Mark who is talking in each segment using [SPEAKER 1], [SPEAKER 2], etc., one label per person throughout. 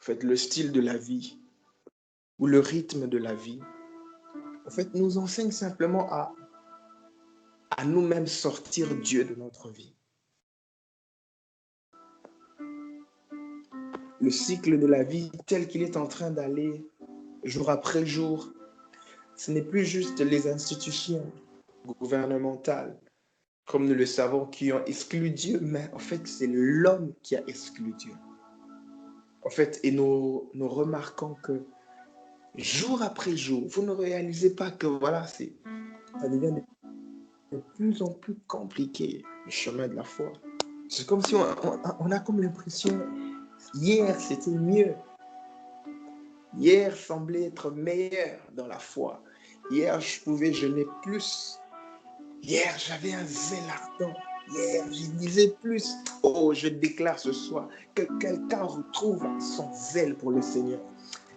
[SPEAKER 1] En fait, le style de la vie ou le rythme de la vie, en fait, nous enseigne simplement à nous-mêmes sortir Dieu de notre vie. Le cycle de la vie tel qu'il est en train d'aller jour après jour, ce n'est plus juste les institutions gouvernementales, comme nous le savons, qui ont exclu Dieu, mais en fait, c'est l'homme qui a exclu Dieu. En fait, et nous remarquons que jour après jour, vous ne réalisez pas que voilà, ça devient de plus en plus compliqué, le chemin de la foi. C'est comme si on a comme l'impression, hier c'était mieux. Hier semblait être meilleur dans la foi. Hier, je pouvais jeûner plus. Hier, j'avais un zèle ardent. Hier, je lisais plus. Oh, je déclare ce soir que quelqu'un retrouve son zèle pour le Seigneur.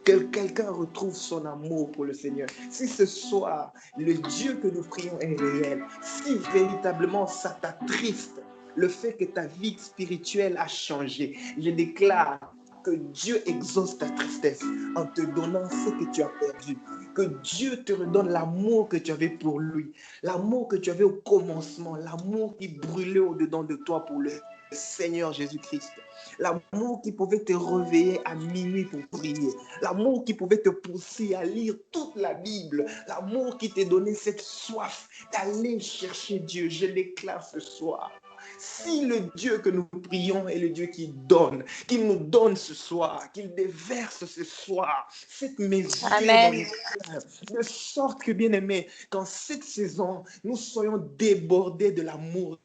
[SPEAKER 1] Que quelqu'un retrouve son amour pour le Seigneur. Si ce soir, le Dieu que nous prions est réel, si véritablement ça t'attriste, le fait que ta vie spirituelle a changé, je déclare que Dieu exauce ta tristesse en te donnant ce que tu as perdu. Que Dieu te redonne l'amour que tu avais pour lui, l'amour que tu avais au commencement, l'amour qui brûlait au-dedans de toi pour le Seigneur Jésus-Christ. L'amour qui pouvait te réveiller à minuit pour prier. L'amour qui pouvait te pousser à lire toute la Bible. L'amour qui t'a donné cette soif d'aller chercher Dieu. Je déclare ce soir. Si le Dieu que nous prions est le Dieu qui donne, qu'il nous donne ce soir, qu'il déverse ce soir cette mesure dans nos cœurs, de sorte que, bien-aimés, qu'en cette saison, nous soyons débordés de l'amour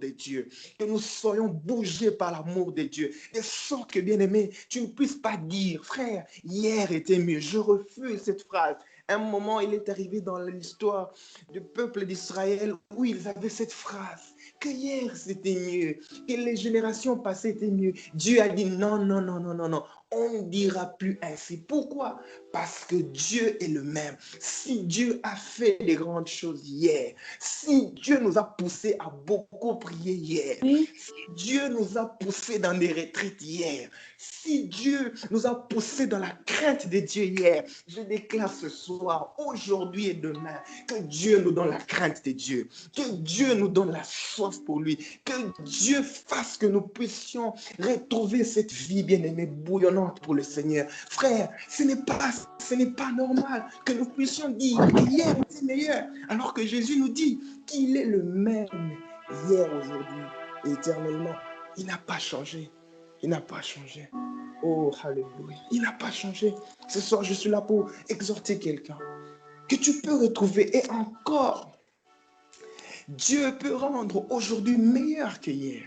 [SPEAKER 1] de Dieu, que nous soyons bougés par l'amour de Dieu, de sorte que, bien-aimé, tu ne puisses pas dire, frère, hier était mieux. Je refuse cette phrase. Un moment, il est arrivé dans l'histoire du peuple d'Israël où ils avaient cette phrase, que hier c'était mieux, que les générations passées étaient mieux. Dieu a dit non, non, non, non, non, non. On ne dira plus ainsi. Pourquoi? Parce que Dieu est le même. Si Dieu a fait des grandes choses hier, si Dieu nous a poussés à beaucoup prier hier, si Dieu nous a poussés dans des retraites hier, si Dieu nous a poussés dans la crainte de Dieu hier, je déclare ce soir, aujourd'hui et demain, que Dieu nous donne la crainte de Dieu, que Dieu nous donne la soif pour lui, que Dieu fasse que nous puissions retrouver cette vie bien-aimée, bouillonnante pour le Seigneur. Frère, ce n'est pas normal que nous puissions dire hier était meilleur, alors que Jésus nous dit qu'il est le même hier, aujourd'hui et éternellement. Il n'a pas changé. Il n'a pas changé. Oh, alléluia. Il n'a pas changé. Ce soir, je suis là pour exhorter quelqu'un que tu peux retrouver et encore, Dieu peut rendre aujourd'hui meilleur qu'hier.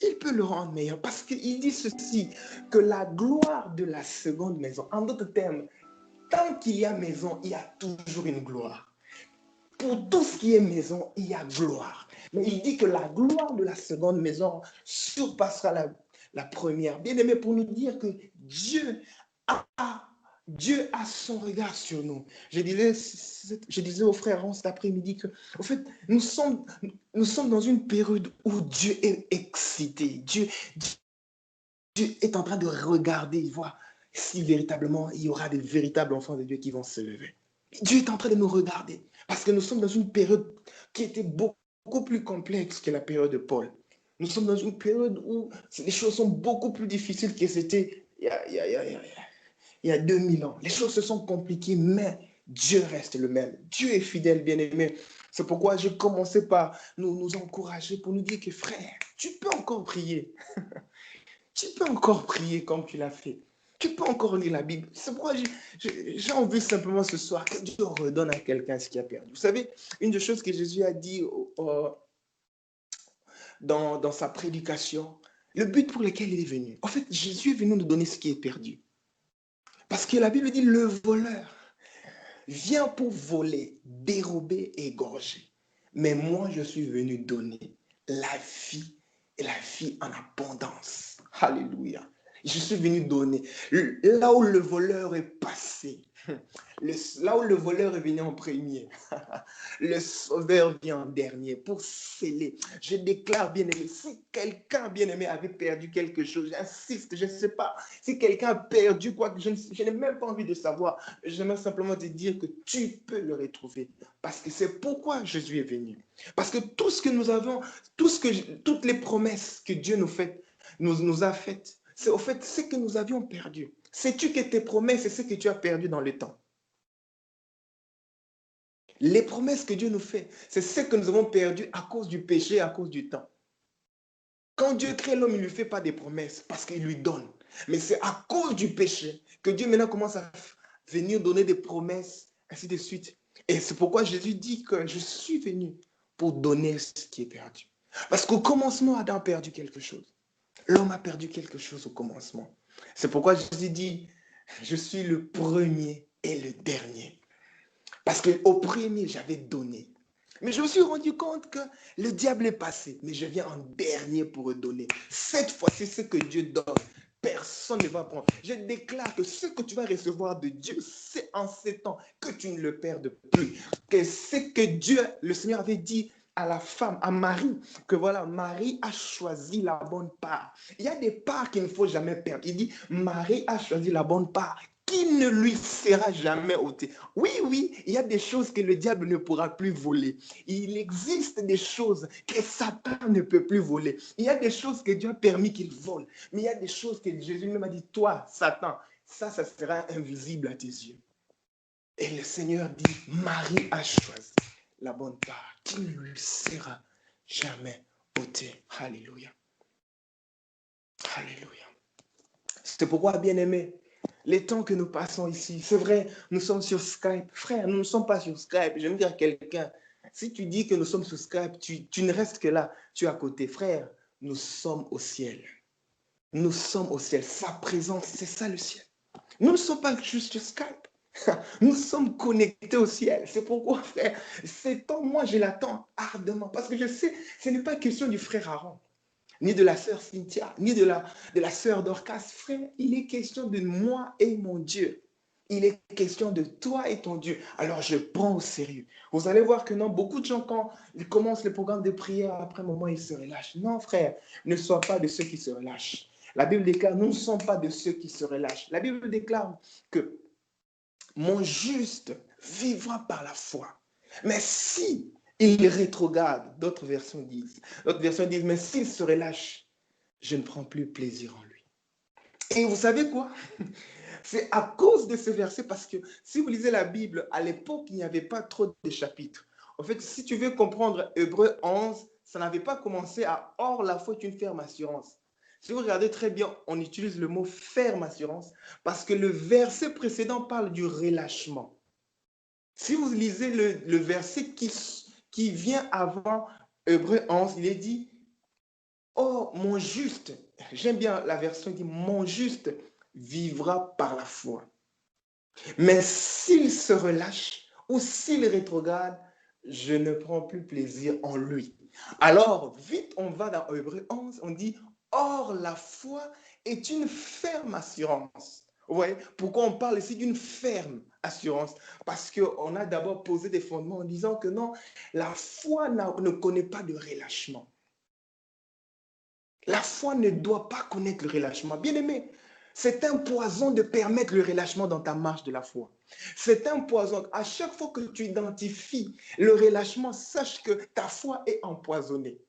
[SPEAKER 1] Il peut le rendre meilleur parce qu'il dit ceci, que la gloire de la seconde maison, en d'autres termes, tant qu'il y a maison, il y a toujours une gloire. Pour tout ce qui est maison, il y a gloire. Mais il dit que la gloire de la seconde maison surpassera la première. Bien aimé, pour nous dire que Dieu a son regard sur nous. Je disais aux frères cet après-midi que, en fait, nous sommes dans une période où Dieu est excité. Dieu est en train de regarder, il voit si véritablement il y aura des véritables enfants de Dieu qui vont se lever. Dieu est en train de nous regarder parce que nous sommes dans une période qui était beaucoup plus complexe que la période de Paul. Nous sommes dans une période où les choses sont beaucoup plus difficiles que c'était il y a 2000 ans. Les choses se sont compliquées, mais Dieu reste le même. Dieu est fidèle, bien-aimé. C'est pourquoi j'ai commencé par nous encourager pour nous dire que frère, tu peux encore prier. Tu peux encore prier comme tu l'as fait. Tu peux encore lire la Bible. C'est pourquoi j'ai envie simplement ce soir que Dieu redonne à quelqu'un ce qu'il a perdu. Vous savez, une des choses que Jésus a dit dans sa prédication, le but pour lequel il est venu. En fait, Jésus est venu nous donner ce qui est perdu. Parce que la Bible dit, le voleur vient pour voler, dérober et égorger. Mais moi, je suis venu donner la vie et la vie en abondance. Alléluia. Je suis venu donner. Là où le voleur est passé, Là où le voleur est venu en premier, le sauveur vient en dernier pour sceller. Je déclare, bien-aimé, si quelqu'un, bien-aimé, avait perdu quelque chose, j'insiste, je ne sais pas, si quelqu'un a perdu quoi, je n'ai même pas envie de savoir. J'aimerais simplement te dire que tu peux le retrouver. Parce que c'est pourquoi Jésus est venu. Parce que tout ce que nous avons, toutes les promesses que Dieu nous a faites, c'est au fait ce que nous avions perdu. Sais-tu que tes promesses, c'est ce que tu as perdu dans le temps? Les promesses que Dieu nous fait, c'est ce que nous avons perdu à cause du péché, à cause du temps. Quand Dieu crée l'homme, il ne lui fait pas des promesses parce qu'il lui donne. Mais c'est à cause du péché que Dieu maintenant commence à venir donner des promesses, ainsi de suite. Et c'est pourquoi Jésus dit que je suis venu pour donner ce qui est perdu. Parce qu'au commencement, Adam a perdu quelque chose. L'homme a perdu quelque chose au commencement. C'est pourquoi Jésus dit, je suis le premier et le dernier. Parce qu'au premier, j'avais donné. Mais je me suis rendu compte que le diable est passé. Mais je viens en dernier pour redonner. Cette fois-ci, ce que Dieu donne, personne ne va prendre. Je déclare que ce que tu vas recevoir de Dieu, c'est en ces temps que tu ne le perdes plus. Que c'est que Dieu, le Seigneur avait dit à la femme, à Marie, que voilà, Marie a choisi la bonne part. Il y a des parts qu'il ne faut jamais perdre. Il dit, Marie a choisi la bonne part qui ne lui sera jamais ôté. Oui, oui, il y a des choses que le diable ne pourra plus voler. Il existe des choses que Satan ne peut plus voler. Il y a des choses que Dieu a permis qu'il vole. Mais il y a des choses que Jésus lui a dit, toi, Satan, ça sera invisible à tes yeux. Et le Seigneur dit, Marie a choisi la bonne part qui ne lui sera jamais ôtée. Alléluia. Alléluia. C'est pourquoi, bien-aimé, les temps que nous passons ici, c'est vrai, nous sommes sur Skype. Frère, nous ne sommes pas sur Skype. Je vais dire à quelqu'un, si tu dis que nous sommes sur Skype, tu ne restes que là, tu es à côté. Frère, nous sommes au ciel. Nous sommes au ciel. Sa présence, c'est ça le ciel. Nous ne sommes pas juste sur Skype. Nous sommes connectés au ciel. C'est pourquoi, frère, ces temps, moi, je l'attends ardemment. Parce que je sais, ce n'est pas question du frère Aaron, ni de la sœur Cynthia, ni de la sœur Dorcas. Frère, il est question de moi et mon Dieu. Il est question de toi et ton Dieu. Alors je prends au sérieux. Vous allez voir que non, beaucoup de gens, quand ils commencent le programme de prière, après un moment, ils se relâchent. Non, frère, ne sois pas de ceux qui se relâchent. La Bible déclare, nous ne sommes pas de ceux qui se relâchent. La Bible déclare que mon juste vivra par la foi. Mais si il rétrograde, d'autres versions disent, mais s'il se relâche, je ne prends plus plaisir en lui. Et vous savez quoi? C'est à cause de ce verset, parce que si vous lisez la Bible, à l'époque, il n'y avait pas trop de chapitres. En fait, si tu veux comprendre Hébreu 11, ça n'avait pas commencé à « Or, la foi est une ferme assurance ». Si vous regardez très bien, on utilise le mot « ferme assurance » parce que le verset précédent parle du relâchement. Si vous lisez le verset qui vient avant Hébreu 11, il est dit « Oh, mon juste », j'aime bien la version qui dit « Mon juste vivra par la foi ». Mais s'il se relâche ou s'il rétrograde, je ne prends plus plaisir en lui. Alors, vite, on va dans Hébreu 11, on dit « Or, la foi est une ferme assurance ». Vous voyez, pourquoi on parle ici d'une ferme assurance? Parce qu'on a d'abord posé des fondements en disant que non, la foi ne connaît pas de relâchement. La foi ne doit pas connaître le relâchement. Bien aimé, c'est un poison de permettre le relâchement dans ta marche de la foi. C'est un poison. À chaque fois que tu identifies le relâchement, sache que ta foi est empoisonnée.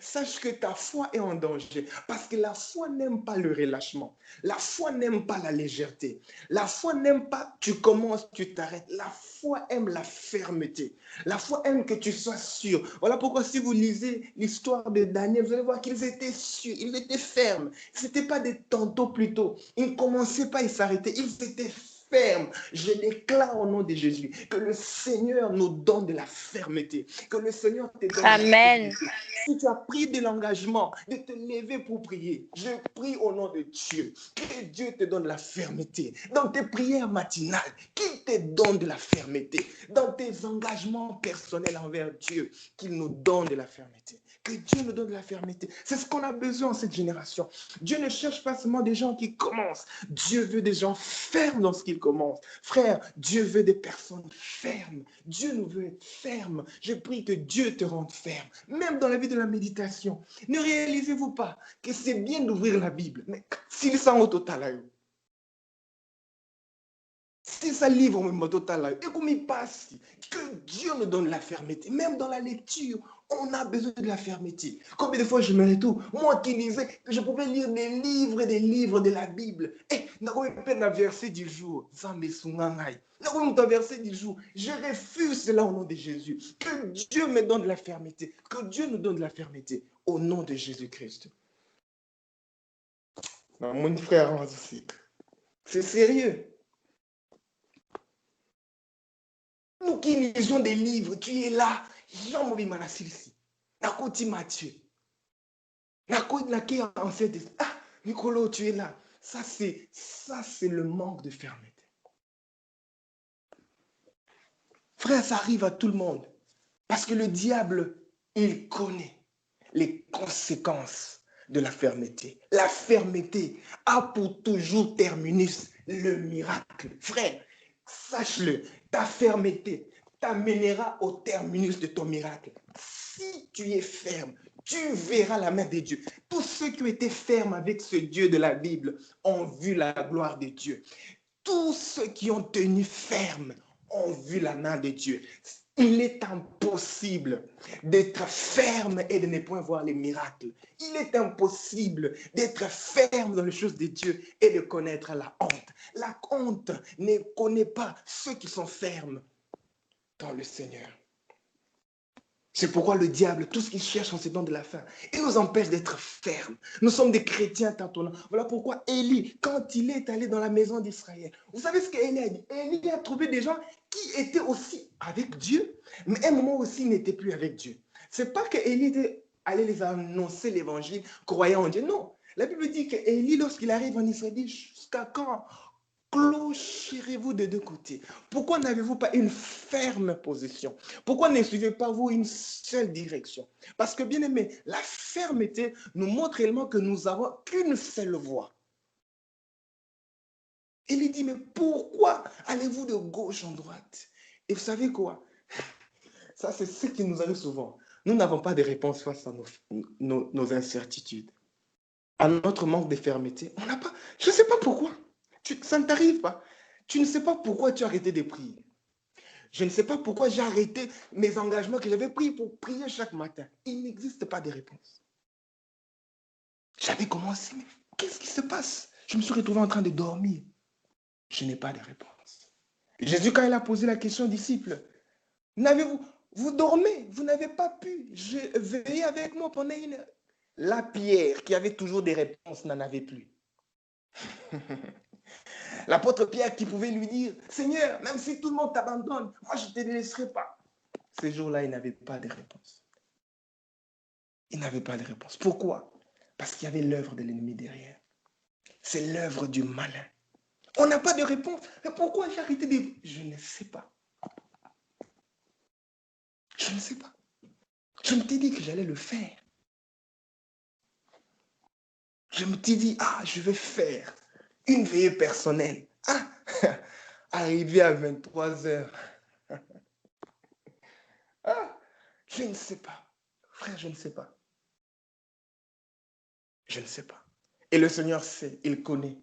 [SPEAKER 1] Sache que ta foi est en danger parce que la foi n'aime pas le relâchement. La foi n'aime pas la légèreté. La foi n'aime pas tu commences, tu t'arrêtes. La foi aime la fermeté. La foi aime que tu sois sûr. Voilà pourquoi si vous lisez l'histoire de Daniel, vous allez voir qu'ils étaient sûrs, ils étaient fermes. Ce n'étaient pas des tantôt plutôt. Ils ne commençaient pas, ils s'arrêtaient. Ils étaient ferme. Je déclare au nom de Jésus que le Seigneur nous donne de la fermeté, que le Seigneur te donne
[SPEAKER 2] Amen.
[SPEAKER 1] de la fermeté. Si tu as pris de l'engagement de te lever pour prier, je prie au nom de Dieu, que Dieu te donne de la fermeté. Dans tes prières matinales, qu'il te donne de la fermeté. Dans tes engagements personnels envers Dieu, qu'il nous donne de la fermeté. Que Dieu nous donne de la fermeté. C'est ce qu'on a besoin en cette génération. Dieu ne cherche pas seulement des gens qui commencent. Dieu veut des gens fermes dans ce qu'ils commence. Frère, Dieu veut des personnes fermes. Dieu nous veut être fermes. Je prie que Dieu te rende ferme, même dans la vie de la méditation. Ne réalisez-vous pas que c'est bien d'ouvrir la Bible, mais s'il s'en au total, si ça livre même au total, et comme il passe, que Dieu nous donne la fermeté. Même dans la lecture, on a besoin de la fermeté. Combien de fois je me retourne, moi qui lisais, que je pouvais lire des livres et des livres de la Bible. Et dans le verset du jour, dans le verset du jour, je refuse cela au nom de Jésus. Que Dieu me donne la fermeté. Que Dieu nous donne la fermeté au nom de Jésus-Christ. Mon frère, c'est sérieux. Nous qui lisons des livres, tu es là, Jean-Marie Manassili, Nakoti Mathieu, Nakoti Ancien Testament. Ah, Nicolo, tu es là. Ça, c'est le manque de fermeté. Frère, ça arrive à tout le monde. Parce que le diable, il connaît les conséquences de la fermeté. La fermeté a pour toujours terminus le miracle. Frère, sache-le, ta fermeté t'amènera au terminus de ton miracle. Si tu es ferme, tu verras la main de Dieu. Tous ceux qui ont été fermes avec ce Dieu de la Bible ont vu la gloire de Dieu. Tous ceux qui ont tenu ferme ont vu la main de Dieu. Il est impossible d'être ferme et de ne point voir les miracles. Il est impossible d'être ferme dans les choses de Dieu et de connaître la honte. La honte ne connaît pas ceux qui sont fermes dans le Seigneur. C'est pourquoi le diable, tout ce qu'il cherche en ces temps de la fin, il nous empêche d'être fermes. Nous sommes des chrétiens tâtonnants. Voilà pourquoi Élie, quand il est allé dans la maison d'Israël, vous savez ce qu'Élie a dit? Élie a trouvé des gens qui étaient aussi avec Dieu, mais à un moment aussi, ils n'étaient plus avec Dieu. Ce n'est pas qu'Élie était allé les annoncer l'évangile, croyant en Dieu. Non. La Bible dit qu'Élie, lorsqu'il arrive en Israël, dit jusqu'à quand clocherez-vous de deux côtés? Pourquoi n'avez-vous pas une ferme position? Pourquoi ne suivez pas vous une seule direction? Parce que, bien aimé, la fermeté nous montre réellement que nous n'avons qu'une seule voie. Il lui dit, mais pourquoi allez-vous de gauche en droite? Et vous savez quoi? Ça, c'est ce qui nous arrive souvent. Nous n'avons pas de réponse face à nos incertitudes. À notre manque de fermeté, on n'a pas... Je ne sais pas pourquoi. Ça ne t'arrive pas. Tu ne sais pas pourquoi tu as arrêté de prier. Je ne sais pas pourquoi j'ai arrêté mes engagements que j'avais pris pour prier chaque matin. Il n'existe pas de réponse. J'avais commencé, mais qu'est-ce qui se passe? Je me suis retrouvé en train de dormir. Je n'ai pas de réponse. Jésus, quand il a posé la question aux disciples, vous dormez, vous n'avez pas pu veiller avec moi pendant une heure. La pierre qui avait toujours des réponses n'en avait plus. L'apôtre Pierre qui pouvait lui dire, Seigneur, même si tout le monde t'abandonne, moi je ne te laisserai pas. Ces jours-là, il n'avait pas de réponse. Il n'avait pas de réponse. Pourquoi? Parce qu'il y avait l'œuvre de l'ennemi derrière. C'est l'œuvre du malin. On n'a pas de réponse. Mais pourquoi j'ai arrêté de... Je ne sais pas. Je ne sais pas. Je me t'ai dit que j'allais le faire. Je me t'ai dit, je vais faire une veillée personnelle. Arrivé à 23 heures. Je ne sais pas. Frère, je ne sais pas. Je ne sais pas. Et le Seigneur sait, il connaît.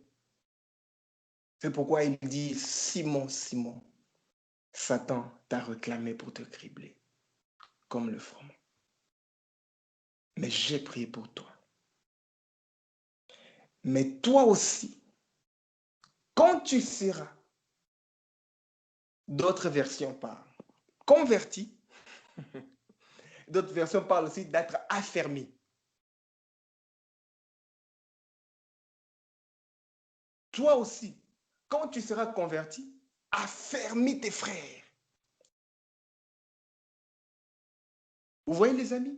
[SPEAKER 1] C'est pourquoi il dit, Simon, Simon, Satan t'a réclamé pour te cribler, comme le froment. Mais j'ai prié pour toi. Mais toi aussi, quand tu seras, d'autres versions parlent, converti, d'autres versions parlent aussi d'être affermi. Toi aussi, quand tu seras converti, affermis tes frères. Vous voyez les amis,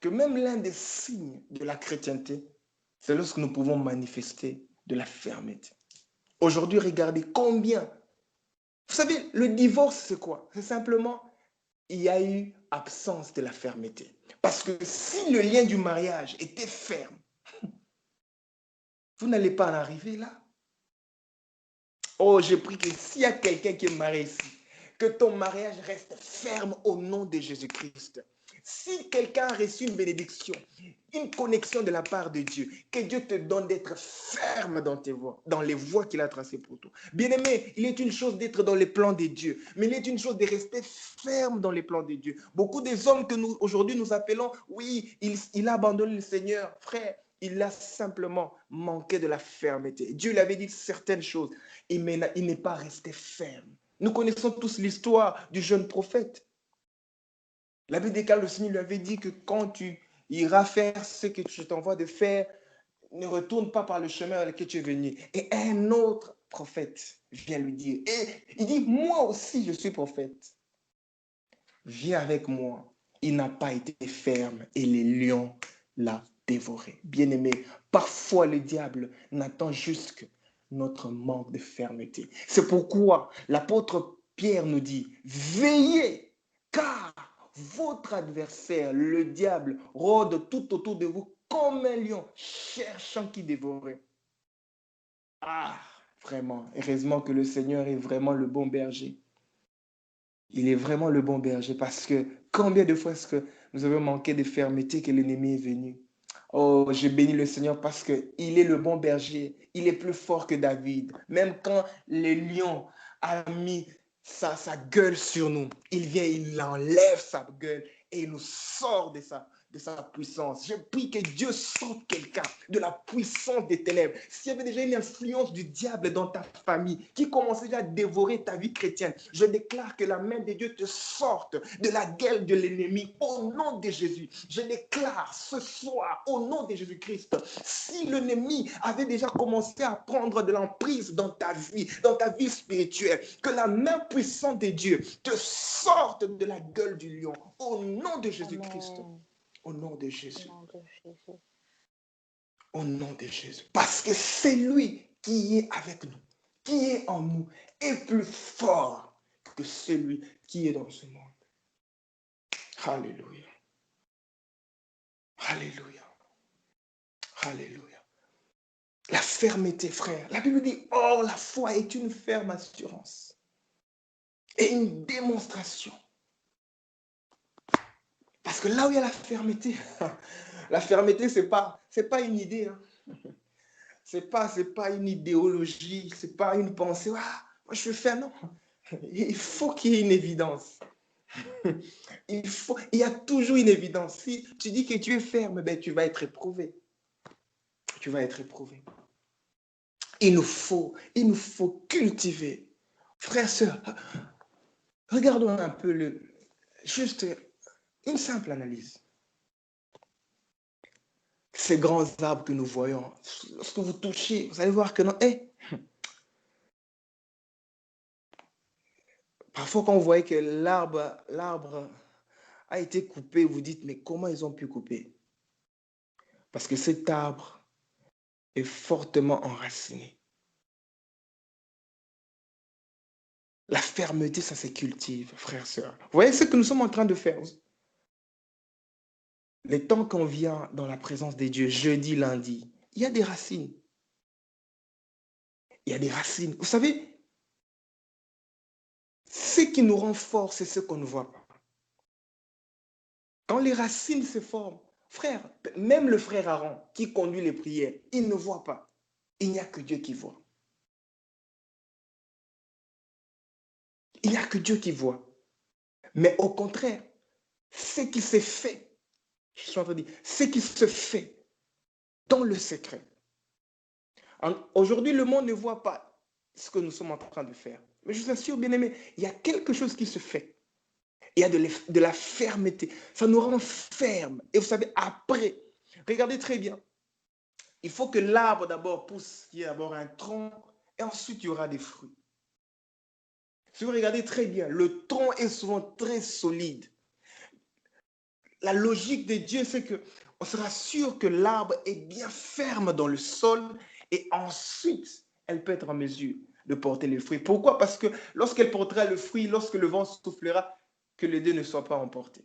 [SPEAKER 1] que même l'un des signes de la chrétienté, c'est lorsque nous pouvons manifester de la fermeté. Aujourd'hui, regardez combien. Vous savez, le divorce, c'est quoi? C'est simplement, il y a eu absence de la fermeté. Parce que si le lien du mariage était ferme, vous n'allez pas en arriver là. Oh, je prie que s'il y a quelqu'un qui est marié ici, que ton mariage reste ferme au nom de Jésus-Christ. Si quelqu'un a reçu une bénédiction, une connexion de la part de Dieu, que Dieu te donne d'être ferme dans tes voies, dans les voies qu'il a tracées pour toi. Bien-aimé, il est une chose d'être dans les plans de Dieu, mais il est une chose de rester ferme dans les plans de Dieu. Beaucoup des hommes que nous aujourd'hui nous appelons, oui, il a abandonné le Seigneur, frère. Il a simplement manqué de la fermeté. Dieu lui avait dit certaines choses, mais il n'est pas resté ferme. Nous connaissons tous l'histoire du jeune prophète. La Bible déclare, le Seigneur lui avait dit que quand tu iras faire ce que je t'envoie de faire, ne retourne pas par le chemin avec lequel tu es venu. Et un autre prophète vient lui dire, et il dit, moi aussi je suis prophète. Viens avec moi. Il n'a pas été ferme et les lions l'ont dévoré. Bien-aimé, parfois le diable n'attend juste que notre manque de fermeté. C'est pourquoi l'apôtre Pierre nous dit, veillez, car votre adversaire, le diable, rôde tout autour de vous comme un lion, cherchant qui dévorer. Ah, vraiment, heureusement que le Seigneur est vraiment le bon berger. Il est vraiment le bon berger parce que combien de fois est-ce que nous avons manqué de fermeté que l'ennemi est venu? Oh, je bénis le Seigneur parce qu'il est le bon berger. Il est plus fort que David. Même quand le lion a mis sa gueule sur nous, il vient, il enlève sa gueule et il nous sort de sa puissance. Je prie que Dieu sorte quelqu'un de la puissance des ténèbres. S'il y avait déjà une influence du diable dans ta famille qui commençait déjà à dévorer ta vie chrétienne, je déclare que la main de Dieu te sorte de la gueule de l'ennemi au nom de Jésus. Je déclare ce soir au nom de Jésus-Christ, si l'ennemi avait déjà commencé à prendre de l'emprise dans ta vie spirituelle, que la main puissante de Dieu te sorte de la gueule du lion au nom de Jésus-Christ. Au nom de Jésus. Au nom de Jésus. Parce que c'est lui qui est avec nous, qui est en nous, est plus fort que celui qui est dans ce monde. Alléluia. Alléluia. Alléluia. La fermeté, frère. La Bible dit, oh, la foi est une ferme assurance et une démonstration. Parce que là où il y a la fermeté, ce n'est pas une idée. Hein. C'est pas une idéologie, c'est pas une pensée. Ah, moi je veux faire, non. Il faut qu'il y ait une évidence. Il y a toujours une évidence. Si tu dis que tu es ferme, ben, tu vas être éprouvé. Tu vas être éprouvé. Il nous faut cultiver. Frères, sœurs, regardons un peu juste une simple analyse. Ces grands arbres que nous voyons, lorsque vous touchez, vous allez voir que non. Parfois, quand vous voyez que l'arbre a été coupé, vous dites, mais comment ils ont pu couper? Parce que cet arbre est fortement enraciné. La fermeté, ça se cultive, frères, sœurs. Vous voyez ce que nous sommes en train de faire? Les temps qu'on vient dans la présence de Dieu, jeudi, lundi, il y a des racines. Il y a des racines. Vous savez, ce qui nous rend forts, c'est ce qu'on ne voit pas. Quand les racines se forment, frère, même le frère Aaron qui conduit les prières, il ne voit pas. Il n'y a que Dieu qui voit. Il n'y a que Dieu qui voit. Mais au contraire, ce qui s'est fait, je suis en train de dire, ce qui se fait dans le secret. Aujourd'hui, le monde ne voit pas ce que nous sommes en train de faire. Mais je vous assure, bien-aimés, il y a quelque chose qui se fait. Il y a de la fermeté. Ça nous rend fermes. Et vous savez, après, regardez très bien. Il faut que l'arbre d'abord pousse, qu'il y ait d'abord un tronc, et ensuite il y aura des fruits. Si vous regardez très bien, le tronc est souvent très solide. La logique de Dieu, c'est qu'on sera sûr que l'arbre est bien ferme dans le sol et ensuite, elle peut être en mesure de porter les fruits. Pourquoi? Parce que lorsqu'elle portera le fruit, lorsque le vent soufflera, que les deux ne soient pas emportés.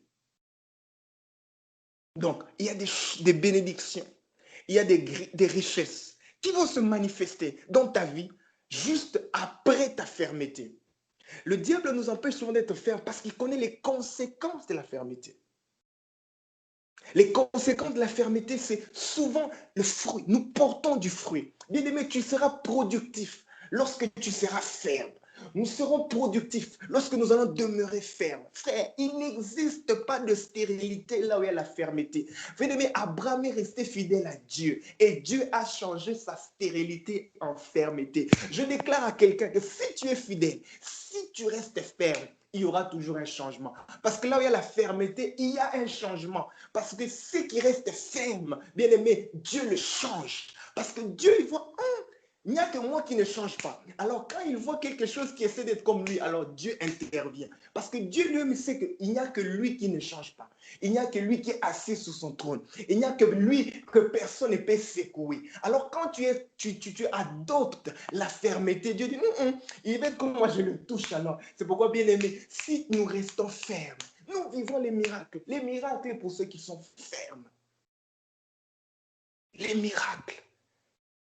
[SPEAKER 1] Donc, il y a des bénédictions, il y a des richesses qui vont se manifester dans ta vie juste après ta fermeté. Le diable nous empêche souvent d'être fermes parce qu'il connaît les conséquences de la fermeté. Les conséquences de la fermeté, c'est souvent le fruit. Nous portons du fruit. Bien-aimé, tu seras productif lorsque tu seras ferme. Nous serons productifs lorsque nous allons demeurer fermes. Frère, il n'existe pas de stérilité là où il y a la fermeté. Bien-aimé, Abraham est resté fidèle à Dieu et Dieu a changé sa stérilité en fermeté. Je déclare à quelqu'un que si tu es fidèle, si tu restes ferme, il y aura toujours un changement. Parce que là où il y a la fermeté, il y a un changement. Parce que ce qui reste ferme, bien aimé, Dieu le change. Parce que Dieu, il voit, il n'y a que moi qui ne change pas. Alors quand il voit quelque chose qui essaie d'être comme lui, alors Dieu intervient. Parce que Dieu lui-même sait qu'il n'y a que lui qui ne change pas. Il n'y a que lui qui est assis sur son trône. Il n'y a que lui que personne ne peut secouer. Alors quand tu adoptes la fermeté, Dieu dit, il va être comme moi, je le touche alors. C'est pourquoi, bien aimé, si nous restons fermes, nous vivons les miracles. Les miracles pour ceux qui sont fermes. Les miracles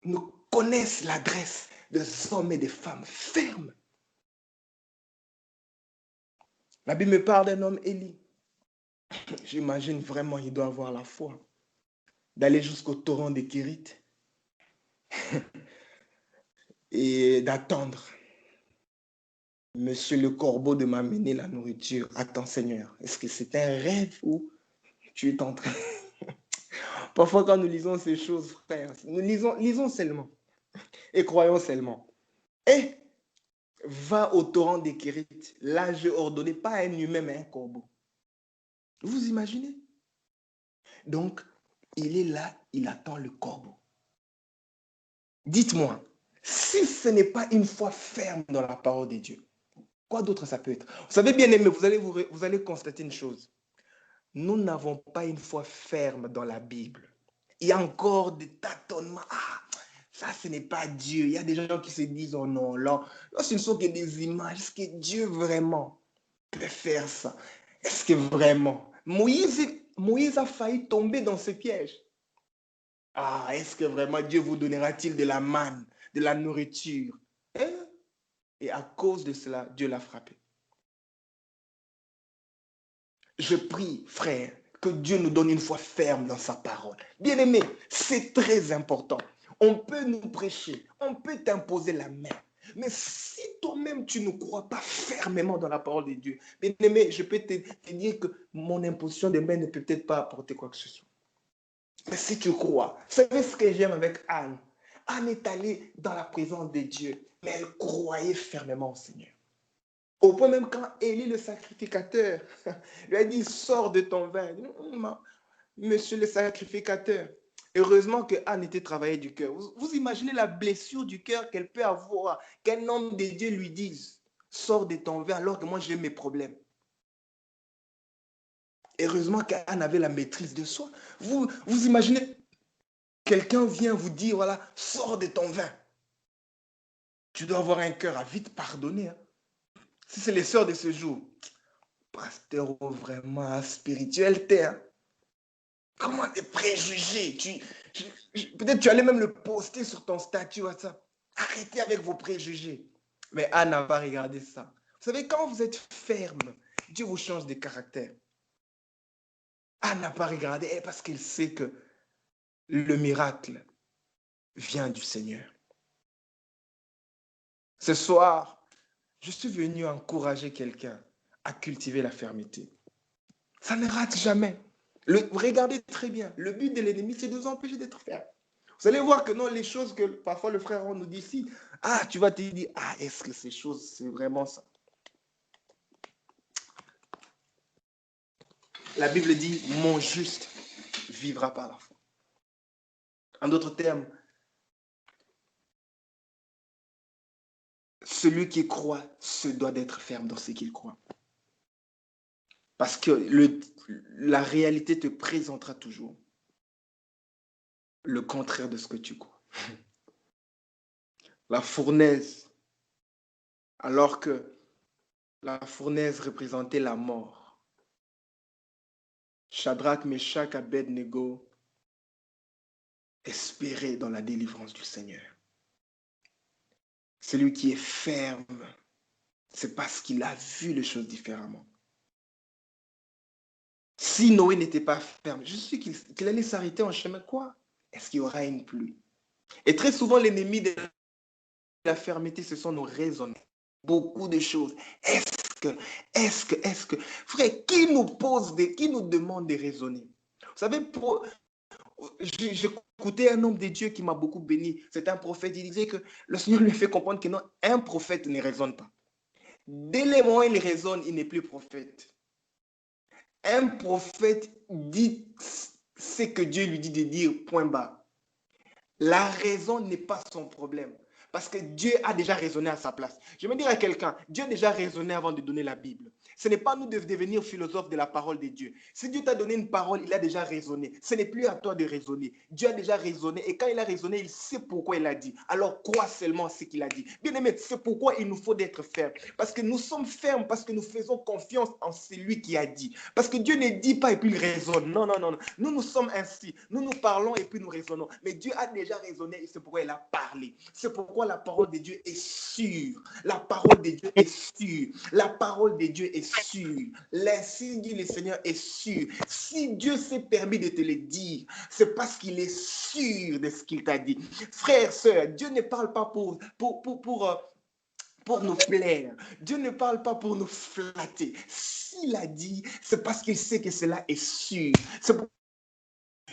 [SPEAKER 1] nous connaissent l'adresse des hommes et des femmes fermes. La Bible me parle d'un homme, Élie. J'imagine vraiment il doit avoir la foi d'aller jusqu'au torrent des Kérites et d'attendre. Monsieur le corbeau de m'amener la nourriture. Attends Seigneur, est-ce que c'est un rêve ou tu es en train... Parfois quand nous lisons ces choses, frères, nous lisons seulement et croyons seulement. Et va au torrent des Kérites. Là, j'ai ordonné pas un humain mais un corbeau. Vous imaginez? Donc, il est là, il attend le corbeau. Dites-moi, si ce n'est pas une foi ferme dans la parole de Dieu, quoi d'autre ça peut être? Vous savez, bien aimé, vous allez constater une chose. Nous n'avons pas une foi ferme dans la Bible. Il y a encore des tâtonnements. Ah, ça, ce n'est pas Dieu. Il y a des gens qui se disent, oh non, là, ce ne sont que des images. Est-ce que Dieu vraiment peut faire ça? Est-ce que vraiment? Moïse a failli tomber dans ce piège. Ah, est-ce que vraiment Dieu vous donnera-t-il de la manne, de la nourriture? Et à cause de cela, Dieu l'a frappé. Je prie, frère, que Dieu nous donne une foi ferme dans sa parole. Bien-aimé, c'est très important. On peut nous prêcher, on peut t'imposer la main. Mais si toi-même, tu ne crois pas fermement dans la parole de Dieu, bien-aimé, je peux te dire que mon imposition de main ne peut peut-être pas apporter quoi que ce soit. Mais si tu crois, vous savez ce que j'aime avec Anne? Anne est allée dans la présence de Dieu, mais elle croyait fermement au Seigneur. Au point même quand Élie le sacrificateur lui a dit, sors de ton vin. Il dit, monsieur le sacrificateur. Heureusement que Anne était travaillée du cœur. Vous imaginez la blessure du cœur qu'elle peut avoir, qu'un homme de Dieu lui dise, sors de ton vin alors que moi j'ai mes problèmes. Heureusement qu'Anne avait la maîtrise de soi. Vous imaginez, quelqu'un vient vous dire, voilà, sors de ton vin. Tu dois avoir un cœur à vite pardonner. Hein. Si c'est les sœurs de ce jour, pasteur vraiment spirituel, t'es. Hein? Comment des préjugés? Peut-être tu allais même le poster sur ton statut WhatsApp. Arrêtez avec vos préjugés. Mais Anne n'a pas regardé ça. Vous savez, quand vous êtes ferme, Dieu vous change de caractère. Anne n'a pas regardé parce qu'elle sait que le miracle vient du Seigneur. Ce soir, je suis venu encourager quelqu'un à cultiver la fermeté. Ça ne rate jamais. Regardez très bien. Le but de l'ennemi, c'est de nous empêcher d'être fermes. Vous allez voir que non, les choses que parfois le frère nous dit ici, ah, tu vas te dire, ah, est-ce que ces choses, c'est vraiment ça? La Bible dit, mon juste vivra par la foi. En d'autres termes, celui qui croit se doit d'être ferme dans ce qu'il croit. Parce que la réalité te présentera toujours le contraire de ce que tu crois. La fournaise, alors que la fournaise représentait la mort. Shadrach, Meshach, Abednego espéraient dans la délivrance du Seigneur. Celui qui est ferme, c'est parce qu'il a vu les choses différemment. Si Noé n'était pas ferme, je suis qu'il allait s'arrêter en chemin. Quoi? Est-ce qu'il y aura une pluie? Et très souvent, l'ennemi de la fermeté, ce sont nos raisonnements. Beaucoup de choses. Est-ce que. Frère, qui nous demande de raisonner? Vous savez, j'ai écouté un homme de Dieu qui m'a beaucoup béni. C'est un prophète. Il disait que le Seigneur lui fait comprendre que non, un prophète ne raisonne pas. Dès les moments où il raisonne, il n'est plus prophète. Un prophète dit ce que Dieu lui dit de dire, point bas. La raison n'est pas son problème. Parce que Dieu a déjà raisonné à sa place. Je vais dire à quelqu'un, Dieu a déjà raisonné avant de donner la Bible. Ce n'est pas à nous de devenir philosophes de la parole de Dieu. Si Dieu t'a donné une parole, il a déjà raisonné. Ce n'est plus à toi de raisonner. Dieu a déjà raisonné et quand il a raisonné, il sait pourquoi il a dit. Alors crois seulement ce qu'il a dit. Bien aimé, c'est pourquoi il nous faut d'être fermes. Parce que nous sommes fermes, parce que nous faisons confiance en celui qui a dit. Parce que Dieu ne dit pas et puis il raisonne. Non, non, non, non. Nous sommes ainsi. Nous parlons et puis nous raisonnons. Mais Dieu a déjà raisonné et c'est pourquoi il a parlé. C'est pourquoi la parole de Dieu est sûre. La parole de Dieu est sûre. La parole de Dieu est sûre. L'insigne dit le Seigneur est sûr. Si Dieu s'est permis de te le dire, c'est parce qu'il est sûr de ce qu'il t'a dit. Frère, sœur, Dieu ne parle pas pour nous plaire. Dieu ne parle pas pour nous flatter. S'il a dit, c'est parce qu'il sait que cela est sûr. C'est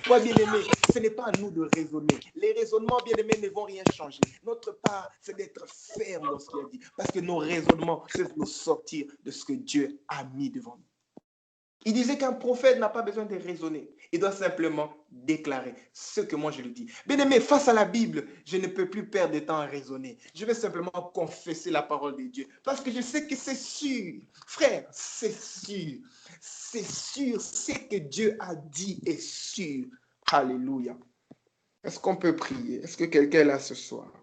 [SPEAKER 1] pourquoi, bien-aimé, ce n'est pas à nous de raisonner. Les raisonnements, bien-aimés, ne vont rien changer. Notre part, c'est d'être ferme dans ce qu'il a dit. Parce que nos raisonnements peuvent nous sortir de ce que Dieu a mis devant nous. Il disait qu'un prophète n'a pas besoin de raisonner. Il doit simplement déclarer ce que moi je lui dis. Bien-aimé, face à la Bible, je ne peux plus perdre de temps à raisonner. Je vais simplement confesser la parole de Dieu. Parce que je sais que c'est sûr. Frère, c'est sûr. C'est sûr. Ce que Dieu a dit est sûr. Alléluia. Est-ce qu'on peut prier? Est-ce que quelqu'un est là ce soir?